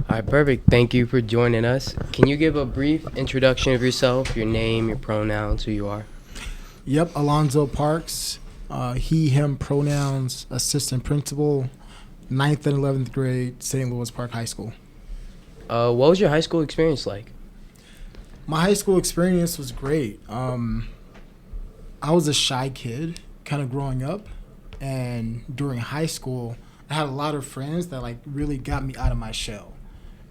All right, perfect. Thank you for joining us. Can you give a brief introduction of yourself, your name, your pronouns, who you are? Yep, Alonzo Parks, he, him pronouns, assistant principal, 9th and 11th grade, St. Louis Park High School. What was your high school experience like? My high school experience was great. I was a shy kid kind of growing up, and during high school, I had a lot of friends that really got me out of my shell.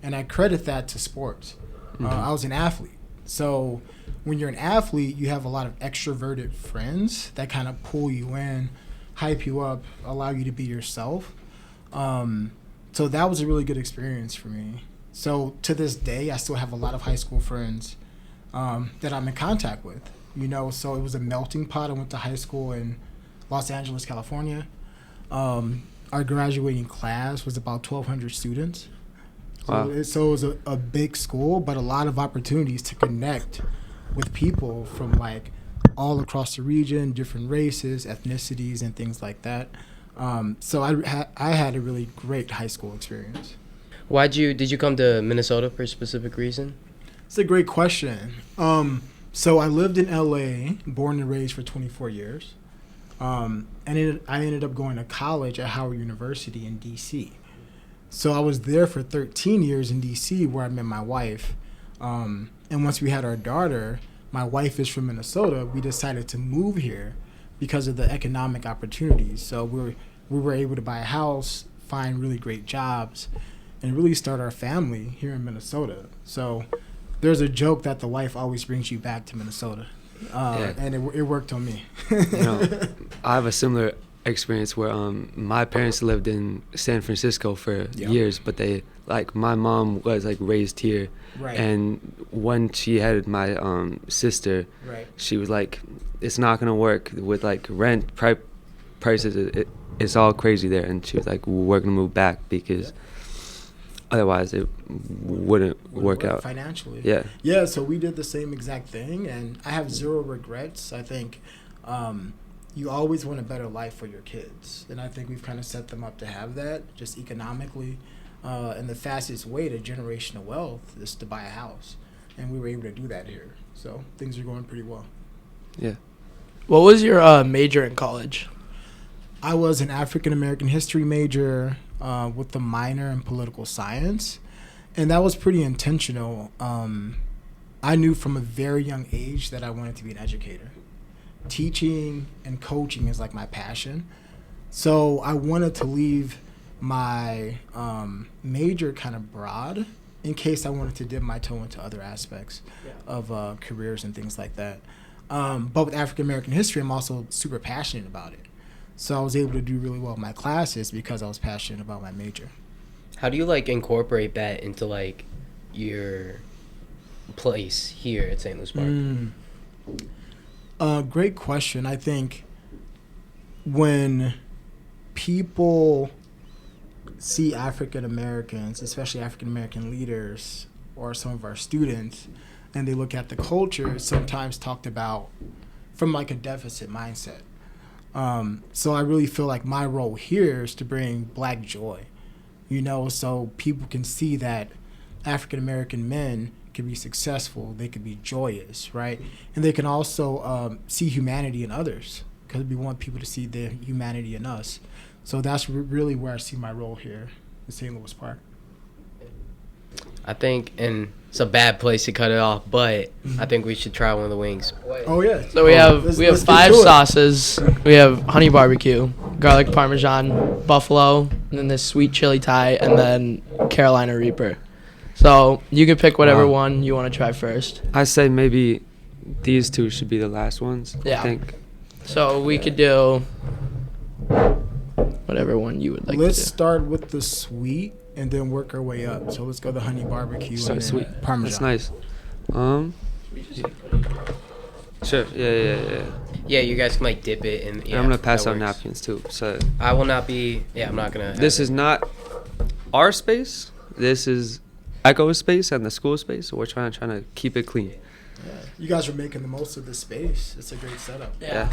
And I credit that to sports. I was an athlete. So when you're an athlete, you have a lot of extroverted friends that kind of pull you in, hype you up, allow you to be yourself. So that was a really good experience for me. So to this day, I still have a lot of high school friends that I'm in contact with. So it was a melting pot. I went to high school in Los Angeles, California. Our graduating class was about 1,200 students. Wow. So it was a big school, but a lot of opportunities to connect with people from all across the region, different races, ethnicities, and things like that. So I had a really great high school experience. Did you come to Minnesota for a specific reason? It's a great question. So I lived in LA, born and raised for 24 years. And I ended up going to college at Howard University in DC. So I was there for 13 years in DC, where I met my wife. And once we had our daughter, my wife is from Minnesota, we decided to move here because of the economic opportunities. So we were able to buy a house, find really great jobs, and really start our family here in Minnesota. So there's a joke that the wife always brings you back to Minnesota. And it worked on me. I have a similar experience where my parents lived in San Francisco for years, but my mom was raised here. Right. And when she had my sister, she was like, it's not gonna work with rent prices. It's all crazy there, and she was like, we're gonna move back because otherwise it wouldn't work out financially. Yeah. So we did the same exact thing, and I have zero regrets. I think you always want a better life for your kids, and I think we've kind of set them up to have that just economically. And the fastest way to generational wealth is to buy a house, and we were able to do that here. So things are going pretty well. Yeah. What was your major in college? I was an African American history major with a minor in political science, and that was pretty intentional. I knew from a very young age that I wanted to be an educator. Teaching and coaching is my passion. So I wanted to leave my major kind of broad in case I wanted to dip my toe into other aspects of careers and things like that. But with African American history, I'm also super passionate about it. So I was able to do really well in my classes because I was passionate about my major. How do you incorporate that into your place here at St. Louis Park? Great question. I think when people see African Americans, especially African American leaders or some of our students, and they look at the culture, it's sometimes talked about from a deficit mindset. So I really feel like my role here is to bring Black joy, so people can see that African American men can be successful, they can be joyous, right? And they can also see humanity in others, because we want people to see the humanity in us. So that's really where I see my role here in St. Louis Park. I think, and it's a bad place to cut it off, but I think we should try one of the wings. Oh yeah. So we have 5 sauces. We have honey barbecue, garlic parmesan, buffalo, and then this sweet chili Thai, and then Carolina Reaper. So you can pick whatever one you want to try first. I say maybe these two should be the last ones. Yeah. I think. So we could do whatever one you would like Let's to do. start with the sweet and then work our way up. So let's go the honey barbecue and then Sweet. parmesan. That's nice. Sure. Yeah. Yeah, you guys can dip it in. And I'm gonna pass out napkins too. So I will not be. Yeah, I'm not gonna. this is not our space. This is Echo's space and the school space. So we're trying to keep it clean. Yeah. You guys are making the most of this space. It's a great setup. Yeah.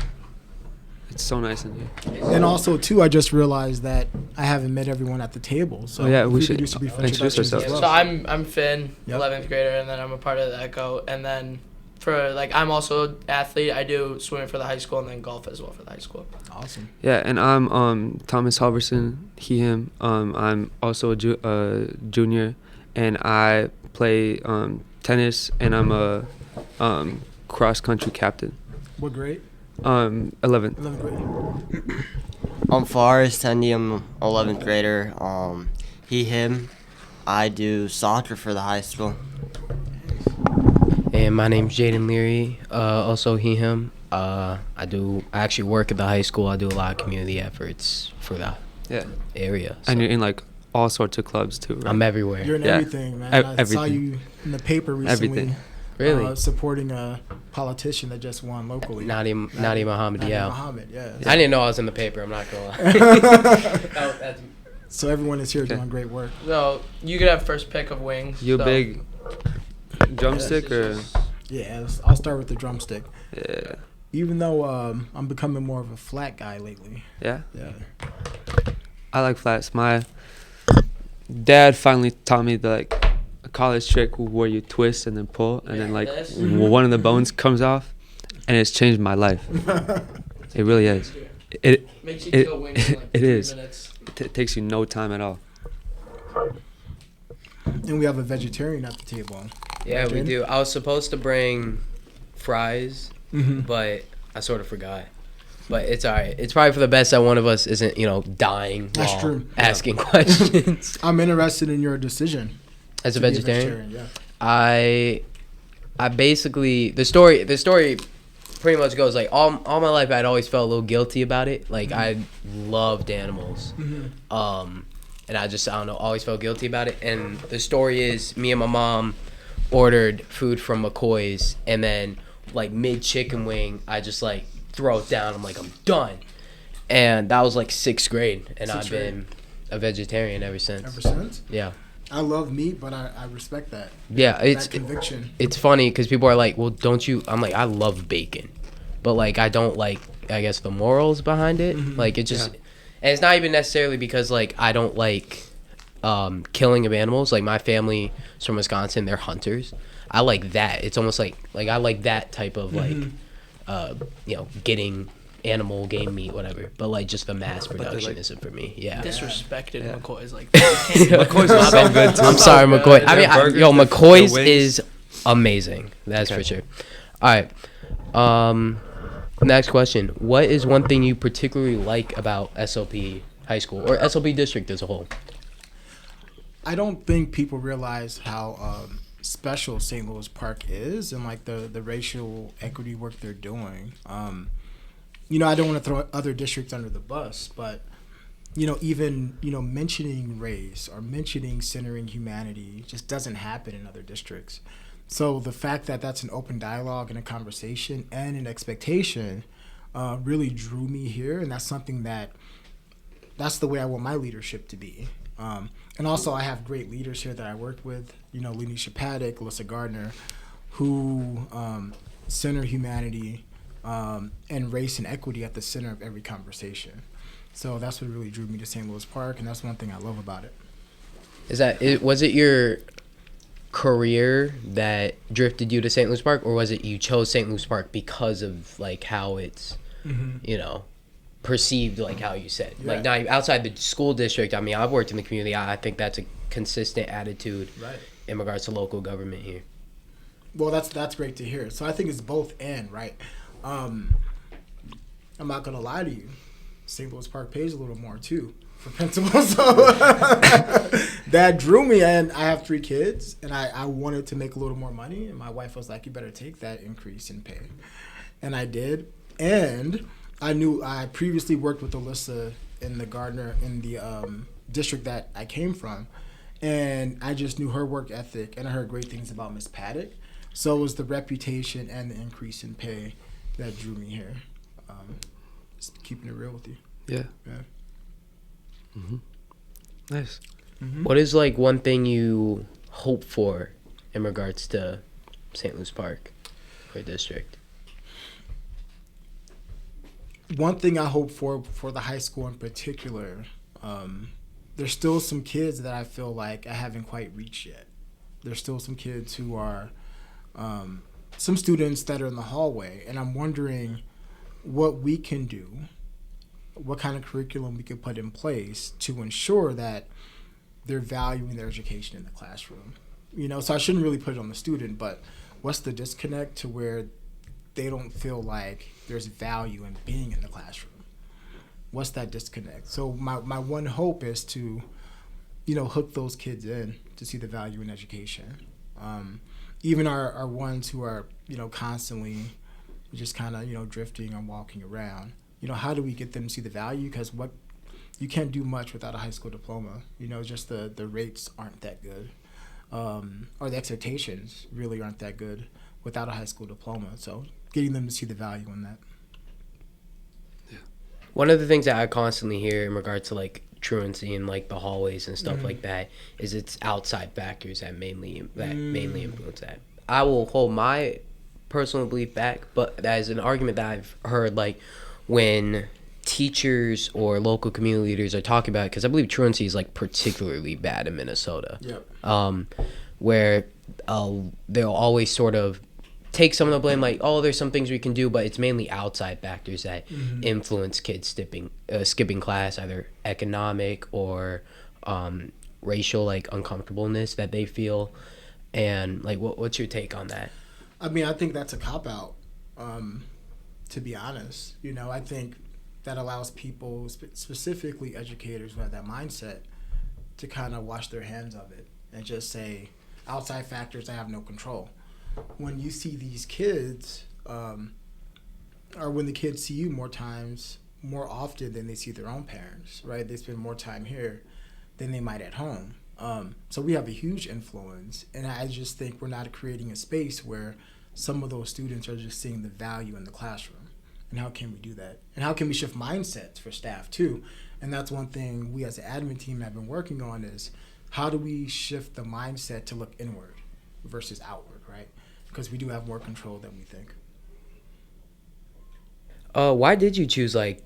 It's so nice in here. And also, too, I just realized that I haven't met everyone at the table. So we should do some brief introduce introductions as ourselves. well. So I'm Finn, Yep. 11th grader, and then I'm a part of the Echo. And then for I'm also an athlete. I do swimming for the high school and then golf as well for the high school. Awesome. Yeah, and I'm Thomas Halverson, he, him. I'm also a junior, and I play tennis, and I'm a cross-country captain. What grade? 11th. 11th grade. I'm Forrest Tendy. I'm 11th grader. He, him. I do soccer for the high school. And my name's Jaden Leary, also he, him. I actually work at the high school. I do a lot of community efforts for the area. So And you're in like all sorts of clubs too, right? I'm everywhere. You're in Yeah. everything, man. I saw Everything. you in the paper recently. Everything. Really? Supporting a politician that just won locally. Nadim Muhammad, Nadim yeah. Muhammad, yeah. I didn't know I was in the paper. I'm not gonna lie. So everyone is here doing great work. So you could have first pick of wings. You a so. big drumstick or? Yeah, I'll start with the drumstick. Yeah. Even though I'm becoming more of a flat guy lately. Yeah. Yeah. I like flats. My dad finally taught me the a college trick where you twist and then pull, and then This? one of the bones comes off, and it's changed my life. It really is. It Makes you it- kill wings in like it 3 is. minutes. takes you no time at all. And we have a vegetarian at the table. Yeah, we Jaden? do. I was supposed to bring fries, Mm-hmm. but I sort of forgot. But it's all right. It's probably for the best that one of us isn't, dying That's while true. asking questions. I'm interested in your decision. As a to be vegetarian, yeah. I basically the story pretty much goes like all my life I'd always felt a little guilty about it. Like I loved animals. And I don't know, always felt guilty about it. And the story is me and my mom ordered food from McCoy's, and then like mid chicken wing, I just like throw it down. I'm like, I'm done. And that was like 6th grade, and Sixth I've been a vegetarian ever since. Ever since? Yeah. I love meat, but I respect that. Yeah, That conviction. it's funny because people are like, well, don't you? I'm like, I love bacon, but like I don't like, I guess, the morals behind it. Like it just, and it's not even necessarily because like I don't like killing of animals. Like my family's from Wisconsin, they're hunters. I like that. It's almost like I like that type of like, getting animal, game meat, whatever. But like just the mass production isn't for me. Yeah. Disrespected McCoy's like. McCoy's is so good too. I'm sorry, McCoy. I mean, Their burgers, McCoy's the wings. is amazing. That's for sure. All right. Next question. What is one thing you particularly like about SLP High School or SLP District as a whole? I don't think people realize how special St. Louis Park is and like the racial equity work they're doing. I don't want to throw other districts under the bus, but even mentioning race or mentioning centering humanity just doesn't happen in other districts. So the fact that that's an open dialogue and a conversation and an expectation really drew me here, and that's something that's the way I want my leadership to be. And also I have great leaders here that I work with, Lenisha Paddock, Alyssa Gardner, who center humanity and race and equity at the center of every conversation. So that's what really drew me to St. Louis Park, and that's one thing I love about it. Was it your career that drifted you to St. Louis Park, or was it you chose St. Louis Park because of like how it's perceived, like how you said, like now outside the school district? I mean, I've worked in the community. I think that's a consistent attitude in regards to local government here. Well, that's great to hear. So I think it's both and, right? I'm not gonna lie to you, St. Louis Park pays a little more too for principal, so that drew me. And I have 3 kids, and I wanted to make a little more money, and my wife was like, you better take that increase in pay, and I did. And I knew I previously worked with Alyssa in the district that I came from, and I just knew her work ethic, and I heard great things about Miss Paddock. So it was the reputation and the increase in pay that drew me here. Just keeping it real with you. Yeah. Yeah. Nice. What is like one thing you hope for in regards to St. Louis Park or district? one thing I hope for the high school in particular, there's still some kids that I feel like I haven't quite reached yet. There's still some kids who are, some students that are in the hallway, and I'm wondering what we can do, what kind of curriculum we could put in place to ensure that they're valuing their education in the classroom. You know, so I shouldn't really put it on the student, but what's the disconnect to where they don't feel like there's value in being in the classroom? What's that disconnect? So my one hope is to, you know, hook those kids in to see the value in education. Even our ones who are, you know, constantly just kind of, you know, drifting and walking around. You know, how do we get them to see the value? Because you can't do much without a high school diploma. You know, just the rates aren't that good. Or the expectations really aren't that good without a high school diploma. So getting them to see the value in that. Yeah. One of the things that I constantly hear in regards to like truancy and like the hallways and stuff like that is it's outside factors that mainly influence that. I will hold my personal belief back, but that is an argument that I've heard like when teachers or local community leaders are talking about it, because I believe truancy is like particularly bad in Minnesota. Yep. Where they'll always sort of take some of the blame, like, oh, there's some things we can do, but it's mainly outside factors that influence kids skipping class, either economic or racial, like, uncomfortableness that they feel. And, like, what's your take on that? I mean, I think that's a cop-out, to be honest. You know, I think that allows people, specifically educators who have that mindset, to kind of wash their hands of it and just say, outside factors, I have no control. When you see these kids, or when the kids see you more often than they see their own parents, right? They spend more time here than they might at home. So we have a huge influence, and I just think we're not creating a space where some of those students are just seeing the value in the classroom. And how can we do that? And how can we shift mindsets for staff too? And that's one thing we as an admin team have been working on is how do we shift the mindset to look inward versus outward, right? Because we do have more control than we think. Why did you choose like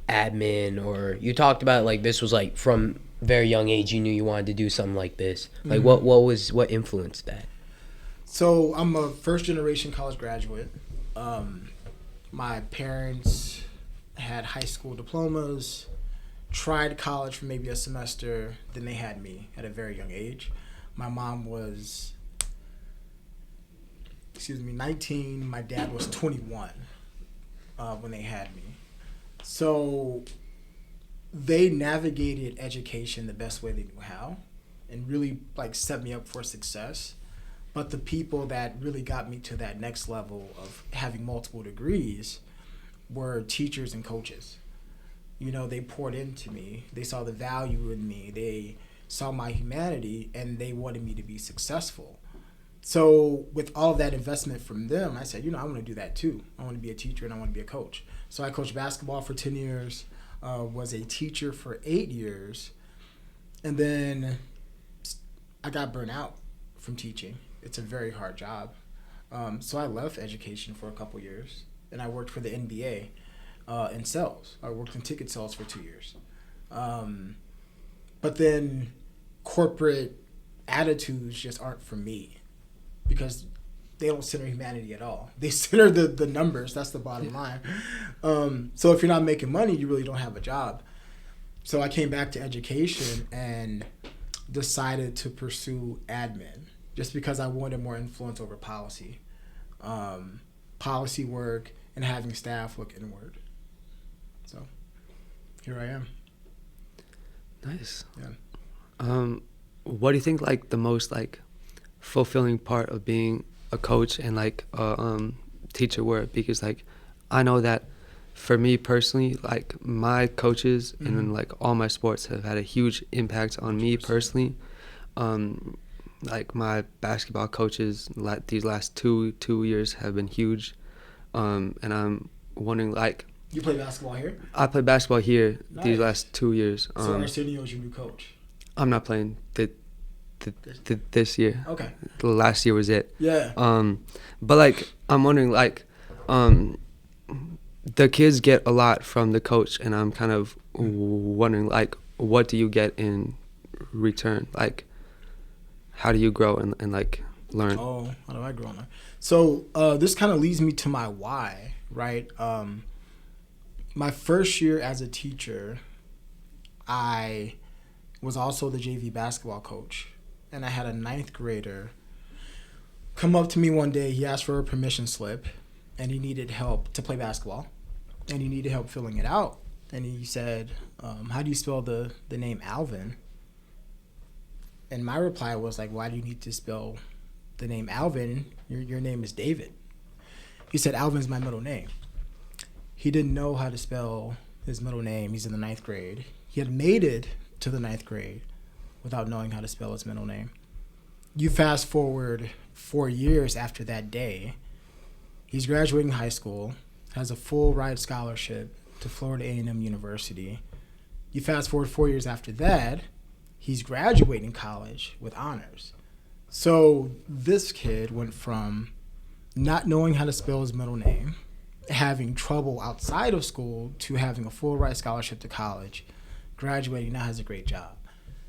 admin, or you talked about like this was like from very young age you knew you wanted to do something like this? Like what influenced that? So I'm a first generation college graduate. My parents had high school diplomas, tried college for maybe a semester, then they had me at a very young age. My mom was 19, my dad was 21 when they had me. So they navigated education the best way they knew how and really like set me up for success. But the people that really got me to that next level of having multiple degrees were teachers and coaches. You know, they poured into me. They saw the value in me. They saw my humanity, and they wanted me to be successful. So with all of that investment from them, I said, you know, I want to do that too. I want to be a teacher and I want to be a coach. So I coached basketball for 10 years, was a teacher for 8 years, and then I got burnt out from teaching. It's a very hard job. So I left education for a couple years, and I worked for the NBA in sales. I worked in ticket sales for 2 years. But then corporate attitudes just aren't for me because they don't center humanity at all. They center the numbers. That's the bottom line. So if you're not making money, you really don't have a job. So I came back to education and decided to pursue admin just because I wanted more influence over policy work, and having staff look inward. So here I am. Nice. Yeah. What do you think like the most like fulfilling part of being a coach and like a teacher were? Because like I know that for me personally, like my coaches and like all my sports have had a huge impact on me personally. Like my basketball coaches these last two years have been huge, and I'm wondering like. You play basketball here? I play basketball here. Nice. These last 2 years. So Arsenio is your new coach? I'm not playing this year. Okay. The last year was it. Yeah. But like I'm wondering like the kids get a lot from the coach, and I'm kind of wondering, like, what do you get in return? Like, how do you grow and like learn? Oh, how do I grow and learn? So this kind of leads me to my why, right? My first year as a teacher, I was also the JV basketball coach, and I had a 9th grader come up to me one day. He asked for a permission slip, and he needed help to play basketball, and he needed help filling it out. And he said, how do you spell the name Alvin? And my reply was like, why do you need to spell the name Alvin? Your name is David. He said, Alvin's my middle name. He didn't know how to spell his middle name. He's in the 9th grade. He had made it to the 9th grade without knowing how to spell his middle name. You fast forward 4 years after that day, he's graduating high school, has a full ride scholarship to Florida A&M University. You fast forward 4 years after that, he's graduating college with honors. So this kid went from not knowing how to spell his middle name, having trouble outside of school, to having a full ride scholarship to college, graduating, now has a great job.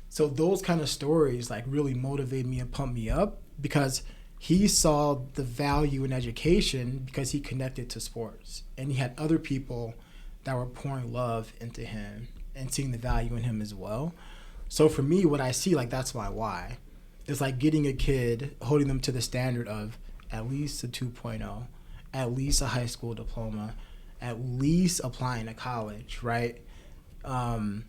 So those kind of stories like really motivate me and pump me up, because he saw the value in education because he connected to sports, and he had other people that were pouring love into him and seeing the value in him as well. So for me, what I see, like, that's my why. It's like getting a kid, holding them to the standard of at least a 2.0, at least a high school diploma, at least applying to college, right? And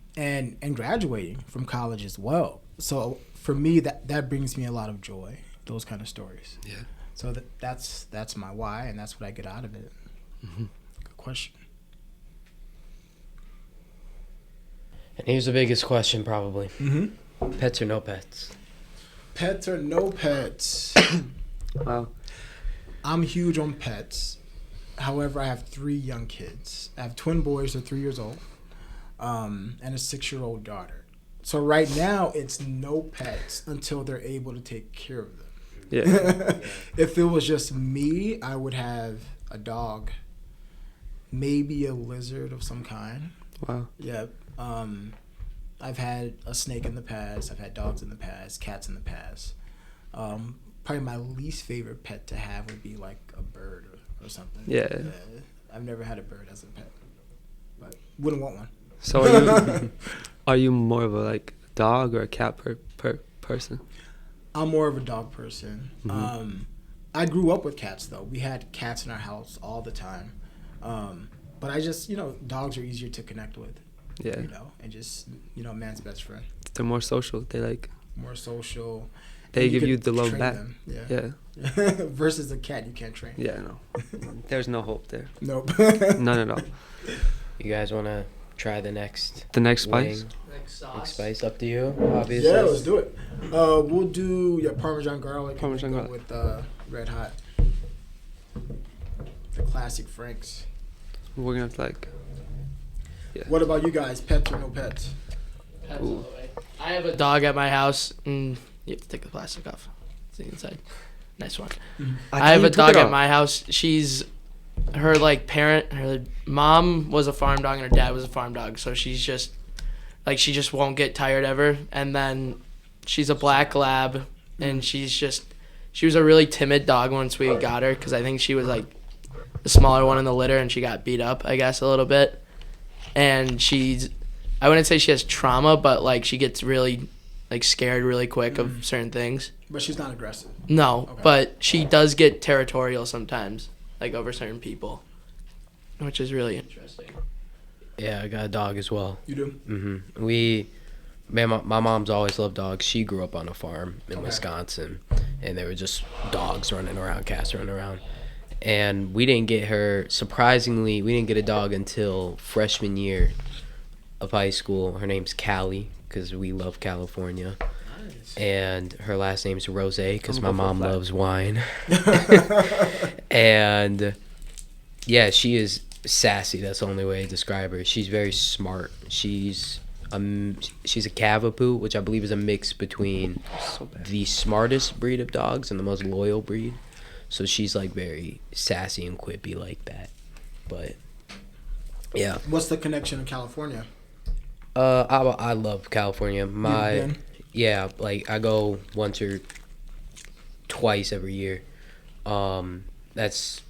graduating from college as well. So for me, that brings me a lot of joy, those kind of stories. Yeah. So that's my why, and that's what I get out of it. Mm-hmm. Good question. And here's the biggest question, probably. Mm-hmm. Pets or no pets? Pets or no pets? Wow. I'm huge on pets. However, I have 3 young kids. I have twin boys, they're 3 years old, and a 6-year-old daughter. So right now, it's no pets until they're able to take care of them. Yeah. If it was just me, I would have a dog, maybe a lizard of some kind. Wow. Yeah. I've had a snake in the past. I've had dogs in the past, cats in the past. Probably my least favorite pet to have would be like a bird or something. Yeah. I've never had a bird as a pet, but wouldn't want one. So are you more of a like dog or a cat person? I'm more of a dog person. Mm-hmm. I grew up with cats though. We had cats in our house all the time. But I just, dogs are easier to connect with. Yeah. And just, man's best friend. They're more social. They like more social. They give could you the love train back. them. Yeah. Versus a cat, you can't train. Yeah, no. There's no hope there. Nope. None at all. You guys want to try the next Next wing? spice? Next spice, up to you, obviously. Yeah, let's do it. We'll do Parmesan garlic. Parmesan and then go with Red Hot. The classic Franks. We're gonna have to like. Yeah. What about you guys? Pets or no pets? Pets all the way. I have a dog at my house, and you have to take the plastic off. It's the inside. Nice one. Mm-hmm. I have a dog at my house. She's her her mom was a farm dog and her dad was a farm dog, so she's just she just won't get tired ever. And then she's a black lab, and she was a really timid dog once we got her, because I think she was like the smaller one in the litter, and she got beat up, I guess, a little bit. And I wouldn't say she has trauma, but she gets really scared really quick of certain things. But she's not aggressive. No, Okay. but she does get territorial sometimes, over certain people, which is really interesting. Yeah, I got a dog as well. You do? Mm-hmm. My mom's always loved dogs. She grew up on a farm in Wisconsin, and there were just dogs running around, cats running around. And we didn't get her, surprisingly, we didn't get a dog until freshman year of high school. Her name's Callie, because we love California. Nice. And her last name's Rose, because my mom loves wine. And yeah, she is sassy. That's the only way to describe her. She's very smart. She's a Cavapoo, which I believe is a mix between the smartest breed of dogs and the most loyal breed. So she's very sassy and quippy like that. But Yeah. What's the connection in California? I love California. Been? Yeah, like I go once or twice every year. That's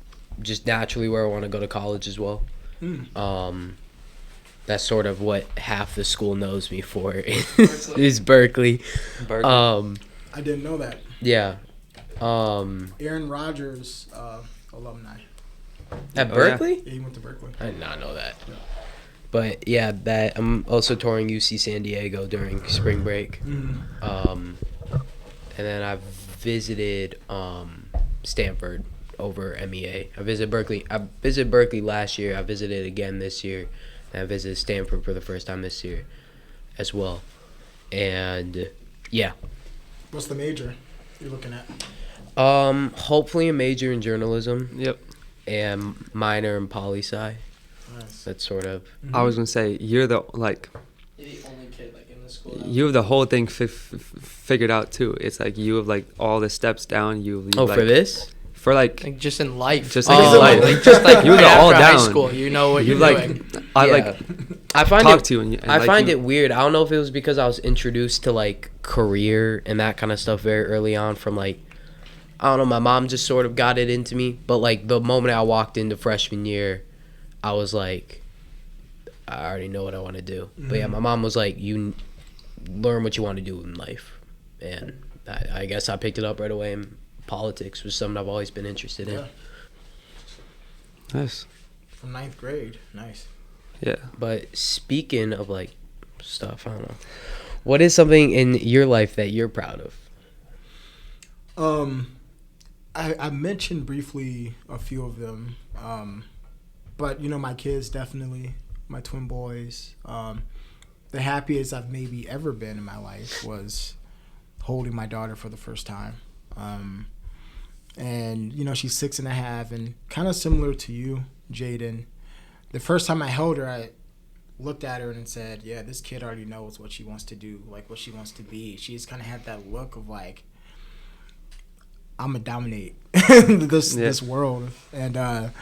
just naturally where I want to go to college as well. That's sort of what half the school knows me for is Berkeley. I didn't know that. Yeah. Aaron Rodgers, alumni. At Berkeley? Yeah, he went to Berkeley. I did not know that. But yeah, that I'm also touring UC San Diego during spring break. And then I've visited Stanford over MEA. I visited Berkeley last year. I visited again this year. And I visited Stanford for the first time this year as well. And yeah. What's the major you're looking at? Hopefully a major in journalism. Yep. And minor in poli-sci. Nice. That's sort of. I was gonna say you're the only kid like in the school. You have the whole thing figured out too. It's like you have like all the steps down. You like, for this? For like just in life. Just like in life. Like just like you have right all after down. high school. You know what you're doing. I find talk it, to you and I like find you, it weird. I don't know if it was because I was introduced to like career and that kind of stuff very early on from like, I don't know, my mom just sort of got it into me. But like the moment I walked into freshman year, I was like, I already know what I want to do. But yeah, my mom was like, you learn what you want to do in life. And I guess I picked it up right away. And politics was something I've always been interested in. Yeah. Nice. From 9th grade. Nice. Yeah. But speaking of like stuff, I don't know. What is something in your life that you're proud of? I mentioned briefly a few of them. But, you know, my kids definitely, my twin boys. The happiest I've maybe ever been in my life was holding my daughter for the first time. And, you know, she's 6.5 and kind of similar to you, Jaden. The first time I held her, I looked at her and said, yeah, this kid already knows what she wants to do, like what she wants to be. She just kind of had that look of like, I'm going to dominate this world. And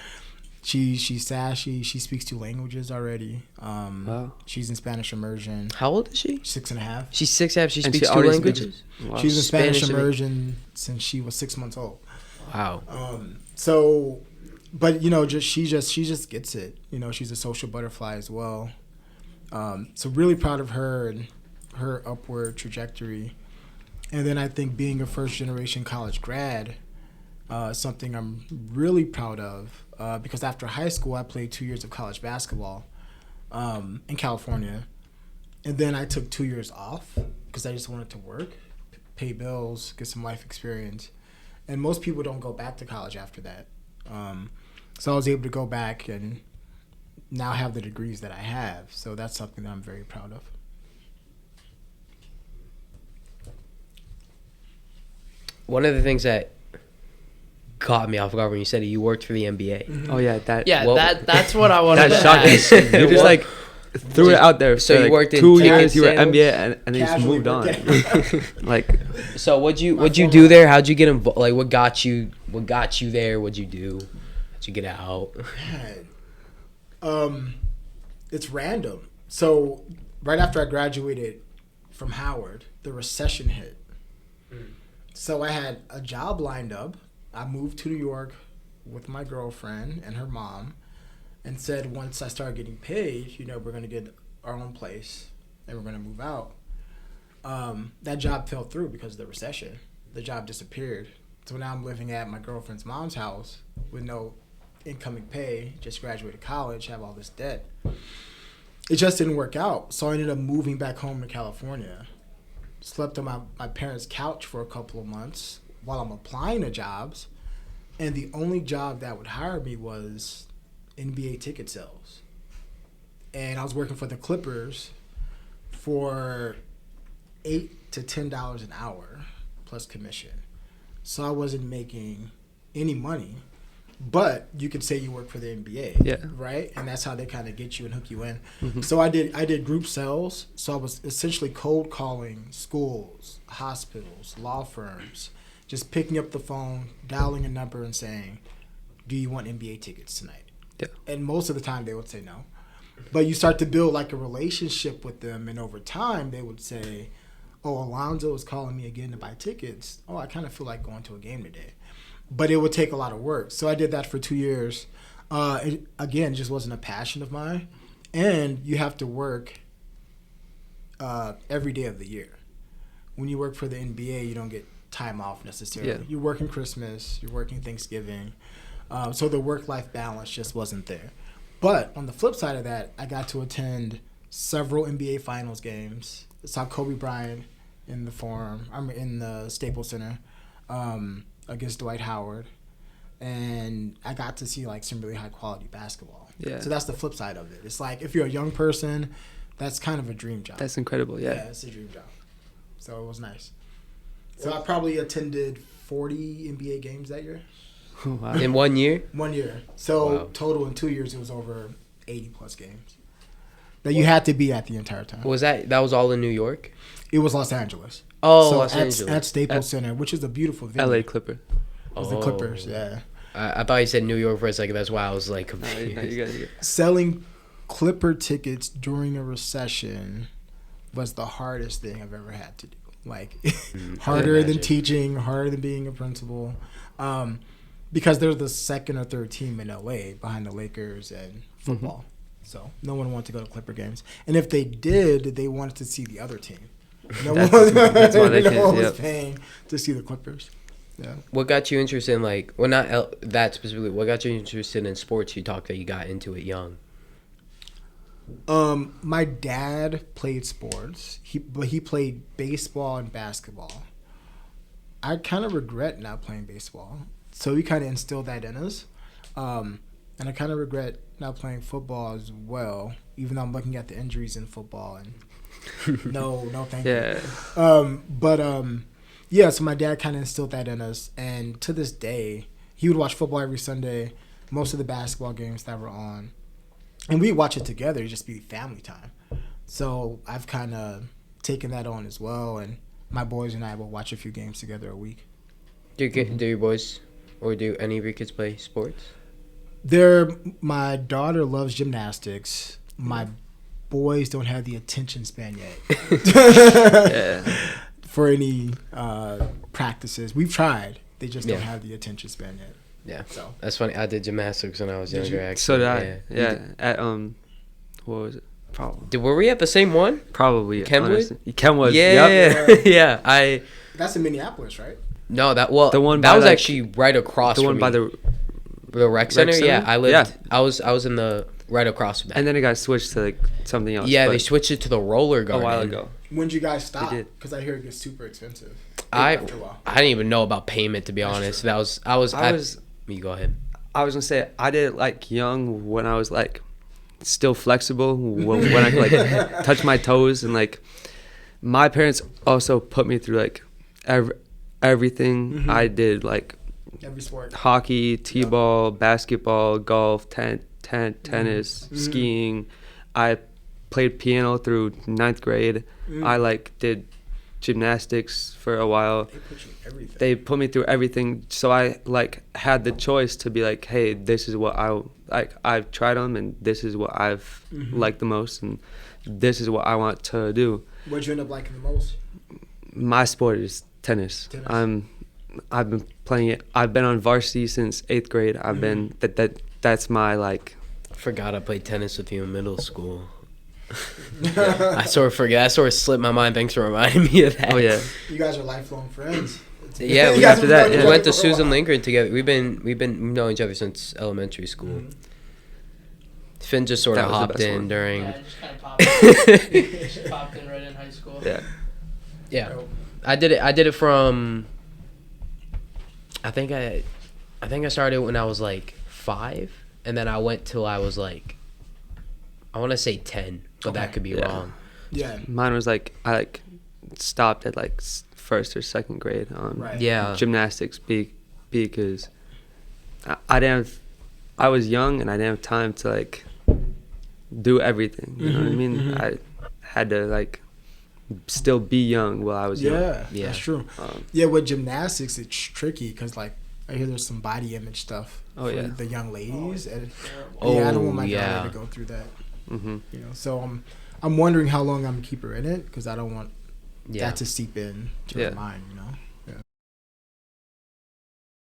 she's sassy. She speaks 2 languages already. Wow. She's in Spanish immersion. How old is she? 6.5. She's 6.5. She And speaks she 2 already languages? Wow. She's in Spanish Spanish immersion since she was 6 months old. Wow. So, but you know, she just gets it. You know, she's a social butterfly as well. So really proud of her and her upward trajectory. And then I think being a first generation college grad, something I'm really proud of, because after high school I played 2 years of college basketball in California, and then I took 2 years off because I just wanted to work, pay bills, get some life experience. And most people don't go back to college after that. So I was able to go back and now have the degrees that I have. So that's something that I'm very proud of. One of the things that caught me off guard when you said it, you worked for the NBA. Mm-hmm. Oh yeah, that's what I wanted to ask. you just like threw it out there. So you like worked in 2 years. You were sandals? NBA, and then you just moved on. Like, So what'd you do there? How'd you get involved? Like, what got you there? What'd you do? How'd you get out? It's random. So right after I graduated from Howard, the recession hit. So I had a job lined up. I moved to New York with my girlfriend and her mom and said once I start getting paid, you know, we're going to get our own place and we're going to move out. That job fell through because of the recession. The job disappeared. So now I'm living at my girlfriend's mom's house with no incoming pay, just graduated college, have all this debt. It just didn't work out. So I ended up moving back home to California. Slept on my parents' couch for a couple of months while I'm applying to jobs. And the only job that would hire me was NBA ticket sales. And I was working for the Clippers for $8 to $10 an hour plus commission. So I wasn't making any money. But you could say you work for the NBA, yeah, right? And that's how they kind of get you and hook you in. Mm-hmm. So I did group sales. So I was essentially cold calling schools, hospitals, law firms, just picking up the phone, dialing a number and saying, do you want NBA tickets tonight? Yeah. And most of the time they would say no. But you start to build like a relationship with them, and over time they would say, "Oh, Alonzo is calling me again to buy tickets. Oh, I kind of feel like going to a game today." But it would take a lot of work. So I did that for 2 years. It, again, just wasn't a passion of mine. And you have to work every day of the year. When you work for the NBA, you don't get time off necessarily. Yeah. You're working Christmas, you're working Thanksgiving. So the work-life balance just wasn't there. But on the flip side of that, I got to attend several NBA Finals games. I saw Kobe Bryant in the Forum. I'm in the Staples Center against Dwight Howard. And I got to see like some really high-quality basketball. Yeah. So that's the flip side of it. It's like if you're a young person, that's kind of a dream job. That's incredible. Yeah. Yeah, it's a dream job. So it was nice. So I probably attended 40 NBA games that year. Oh, wow. In 1 year? 1 year. So Wow. total in 2 years, it was over 80 plus games that you had to be at the entire time. Was that was all in New York? It was Los Angeles. Oh, so Los at, Angeles. at Staples Center, which is a beautiful venue. LA Clipper. It was the Clippers, yeah. I thought you said New York for a second. That's why I was like No, confused. you guys. Selling Clipper tickets during a recession was the hardest thing I've ever had to do. Like, harder than imagine. teaching, harder than being a principal. Because they're the second or third team in LA behind the Lakers and football. So no one wanted to go to Clipper games. And if they did, they wanted to see the other team. No one, That's why they no can't- one was yep. paying to see the Clippers. Yeah. What got you interested in like, well, not that specifically. What got you interested in sports? You talked that you got into it young. My dad played sports. But he played baseball and basketball. I kind of regret not playing baseball. So he kind of instilled that in us. And I kind of regret not playing football as well, even though I'm looking at the injuries in football and no, thank you. Yeah. Yeah, so my dad kind of instilled that in us. And to this day, he would watch football every Sunday, most of the basketball games that were on. And we'd watch it together. It'd just be family time. So I've kind of taken that on as well. And my boys and I will watch a few games together a week. Do your boys or do any of your kids play sports? My daughter loves gymnastics. My boys don't have the attention span yet. Yeah. For any practices. We've tried. They just don't Yeah. have the attention span yet. Yeah. So That's funny. I did gymnastics when I was Did younger. you? Actually. So did I. Yeah. Yeah. At what was it? Probably. Were we at the same one? Probably. Kenwood? honestly. Kenwood. Yeah. Yep. Yeah. that's in Minneapolis, right? No, that The one that by, was like, actually right across The from one by me. the. The rec center. center? Yeah, I lived. Yeah. I was in the right across from that. And then it got switched to like something else. Yeah, but they switched it to the roller a garden while ago. When did you guys stop? did. Because I hear it gets super expensive. I After a while. didn't even know about payment, to be That's honest. true. I was. You go ahead. I was gonna say I did it like young when I was like still flexible when I could like touch my toes, and like my parents also put me through like everything. Mhm. I did like Every sport. hockey, t-ball, basketball, golf, tennis, Mhm. skiing. I played piano through 9th grade. Mm. I like did gymnastics for a while. They put you in everything. They put me through everything, so I like had the choice to be like, hey, this is what I like. I've tried them, and this is what I've Mhm. liked the most, and this is what I want to do. What'd you end up liking the most? My sport is tennis. Tennis. I've been playing it. I've been on varsity since 8th grade. I've been that's my like. Forgot I played tennis with you in middle school. I sort of forget. I sort of slipped my mind. Thanks for reminding me of that. Oh yeah. You guys are lifelong friends. Yeah, You guys after have that, known yeah. each We other went to for a Susan while. Lincoln together. We've known each other since elementary school. Mhm. Finn just sort of That was the hopped best in one. during. Yeah, just kind of popped in. Just popped in right in high school. Yeah. Yeah, I did it from. I think I started when I was like 5, and then I went till I was like, I want to say 10, but that Okay. could be Yeah. wrong. Yeah. Mine was like I like stopped at like 1st or 2nd grade on Right. Yeah. gymnastics because I didn't have, I was young and I didn't have time to like do everything. You know what I Mhm, mean? mhm. I had to like still be young while I was young. Yeah, Yeah. that's true. Um, Yeah, with gymnastics, it's tricky because like I hear there's some body image stuff Oh, for yeah. the young ladies, and Oh, yeah, I don't want my yeah. daughter to go through that. Mm-hmm. You know, so I'm wondering how long I'm gonna keep her in it because I don't want Yeah. that to seep in to her mind. You know.